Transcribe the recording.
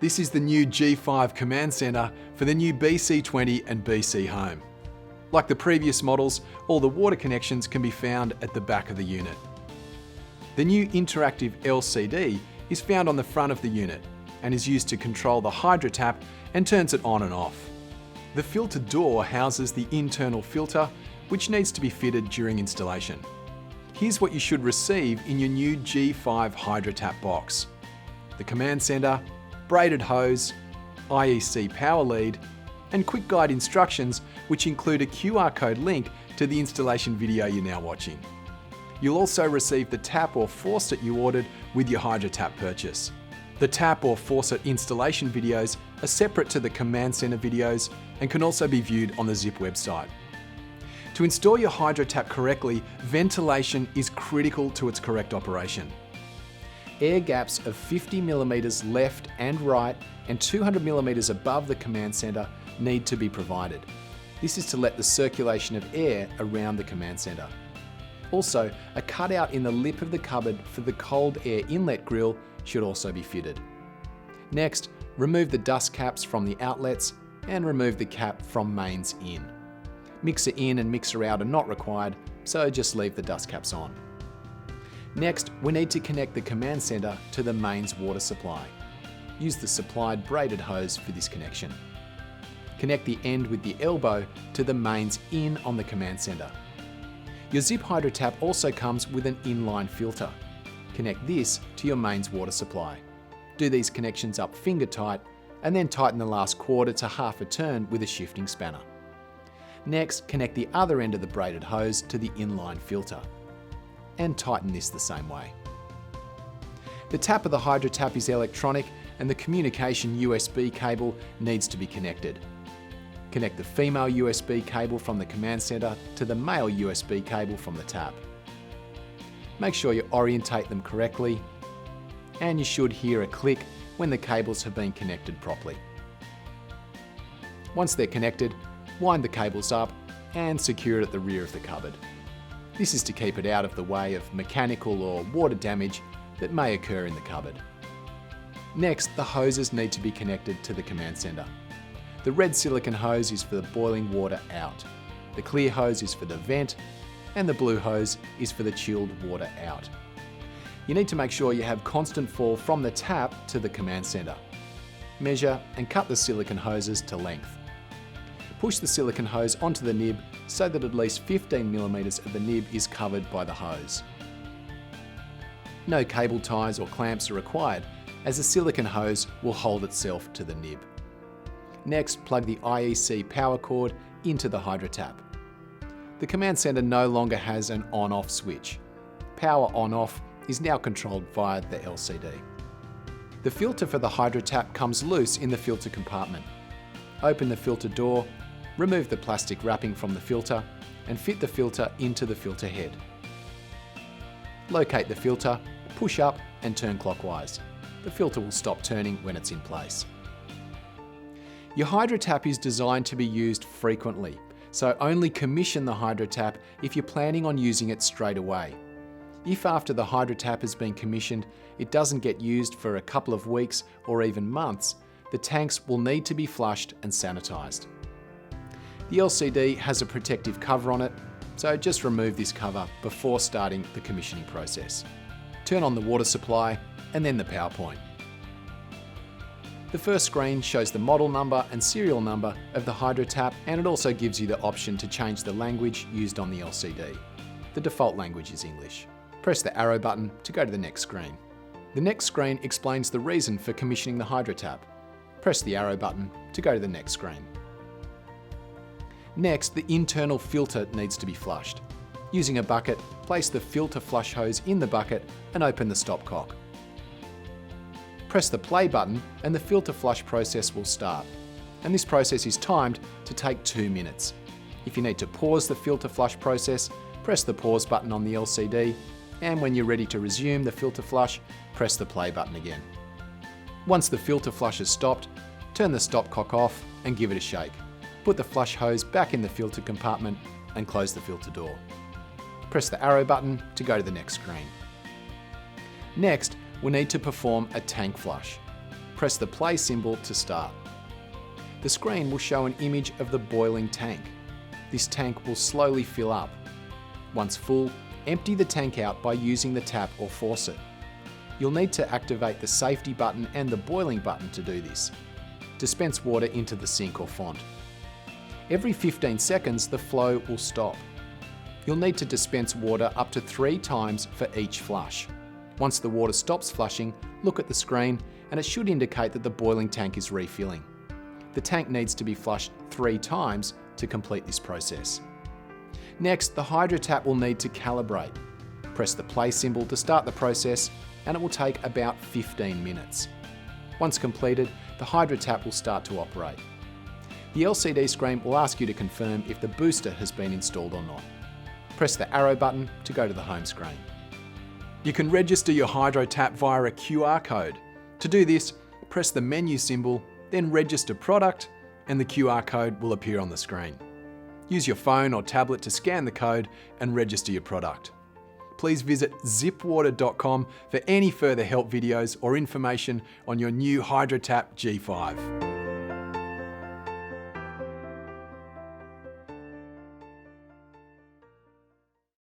This is the new G5 command center for the new BC20 and BC Home. Like the previous models, all the water connections can be found at the back of the unit. The new interactive LCD is found on the front of the unit and is used to control the HydroTap and turns it on and off. The filter door houses the internal filter, which needs to be fitted during installation. Here's what you should receive in your new G5 HydroTap box: the command center, braided hose, IEC power lead, and quick guide instructions, which include a QR code link to the installation video you're now watching. You'll also receive the tap or faucet you ordered with your HydroTap purchase. The tap or faucet installation videos are separate to the command center videos and can also be viewed on the Zip website. To install your HydroTap correctly, ventilation is critical to its correct operation. Air gaps of 50mm left and right and 200mm above the command center need to be provided. This is to let the circulation of air around the command center. Also, a cutout in the lip of the cupboard for the cold air inlet grill should also be fitted. Next, remove the dust caps from the outlets and remove the cap from mains in. Mixer in and mixer out are not required, so just leave the dust caps on. Next, we need to connect the command center to the mains water supply. Use the supplied braided hose for this connection. Connect the end with the elbow to the mains in on the command center. Your Zip HydroTap also comes with an inline filter. Connect this to your mains water supply. Do these connections up finger tight and then tighten the last quarter to half a turn with a shifting spanner. Next, connect the other end of the braided hose to the inline filter and tighten this the same way. The tap of the HydroTap is electronic and the communication USB cable needs to be connected. Connect the female USB cable from the command center to the male USB cable from the tap. Make sure you orientate them correctly, and you should hear a click when the cables have been connected properly. Once they're connected, wind the cables up and secure it at the rear of the cupboard. This is to keep it out of the way of mechanical or water damage that may occur in the cupboard. Next, the hoses need to be connected to the command center. The red silicone hose is for the boiling water out. The clear hose is for the vent, and the blue hose is for the chilled water out. You need to make sure you have constant fall from the tap to the command center. Measure and cut the silicone hoses to length. Push the silicone hose onto the nib so that at least 15mm of the nib is covered by the hose. No cable ties or clamps are required, as the silicone hose will hold itself to the nib. Next, plug the IEC power cord into the HydroTap. The command center no longer has an on-off switch. Power on-off is now controlled via the LCD. The filter for the HydroTap comes loose in the filter compartment. Open the filter door, remove the plastic wrapping from the filter, and fit the filter into the filter head. Locate the filter, push up and turn clockwise. The filter will stop turning when it's in place. Your HydroTap is designed to be used frequently, so only commission the HydroTap if you're planning on using it straight away. If after the HydroTap has been commissioned, it doesn't get used for a couple of weeks or even months, the tanks will need to be flushed and sanitized. The LCD has a protective cover on it, so just remove this cover before starting the commissioning process. Turn on the water supply and then the power point. The first screen shows the model number and serial number of the HydroTap, and it also gives you the option to change the language used on the LCD. The default language is English. Press the arrow button to go to the next screen. The next screen explains the reason for commissioning the HydroTap. Press the arrow button to go to the next screen. Next, the internal filter needs to be flushed. Using a bucket, place the filter flush hose in the bucket and open the stopcock. Press the play button and the filter flush process will start. And this process is timed to take 2 minutes. If you need to pause the filter flush process, press the pause button on the LCD, and when you're ready to resume the filter flush, press the play button again. Once the filter flush has stopped, turn the stopcock off and give it a shake. Put the flush hose back in the filter compartment and close the filter door. Press the arrow button to go to the next screen. Next, we'll need to perform a tank flush. Press the play symbol to start. The screen will show an image of the boiling tank. This tank will slowly fill up. Once full, empty the tank out by using the tap or faucet. You'll need to activate the safety button and the boiling button to do this. Dispense water into the sink or font. Every 15 seconds, the flow will stop. You'll need to dispense water up to 3 times for each flush. Once the water stops flushing, look at the screen and it should indicate that the boiling tank is refilling. The tank needs to be flushed 3 times to complete this process. Next, the HydroTap will need to calibrate. Press the play symbol to start the process and it will take about 15 minutes. Once completed, the HydroTap will start to operate. The LCD screen will ask you to confirm if the booster has been installed or not. Press the arrow button to go to the home screen. You can register your HydroTap via a QR code. To do this, press the menu symbol, then register product, and the QR code will appear on the screen. Use your phone or tablet to scan the code and register your product. Please visit zipwater.com for any further help videos or information on your new HydroTap G5.